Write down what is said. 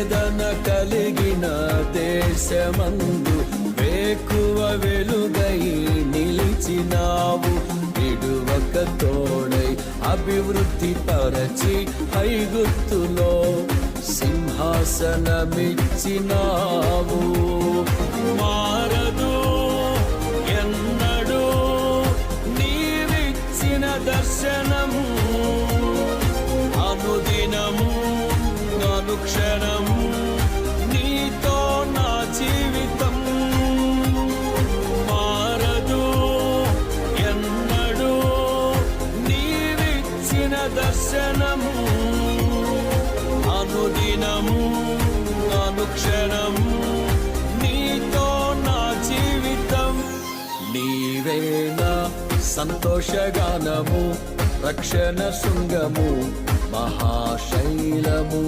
వేదన కలిగిన దేశమందు వేకువ వెలుగై నిలిచినావు. విడువక తోడై అభివృద్ధి పరచి ఐగుప్తులో సింహాసనమిచ్చినావు. మారదు ఎన్నడూ నీవిచ్చిన దర్శనము, అనుదినము అనుక్షణము నీతో నా జీవితం. మారదు ఎన్నడూ నీవిచ్చిన దర్శనము, అనుదినము అనుక్షణము నీతో నా జీవితం. నీవే నా సంతోషగానము, రక్షణ శృంగము, మహాశైలము.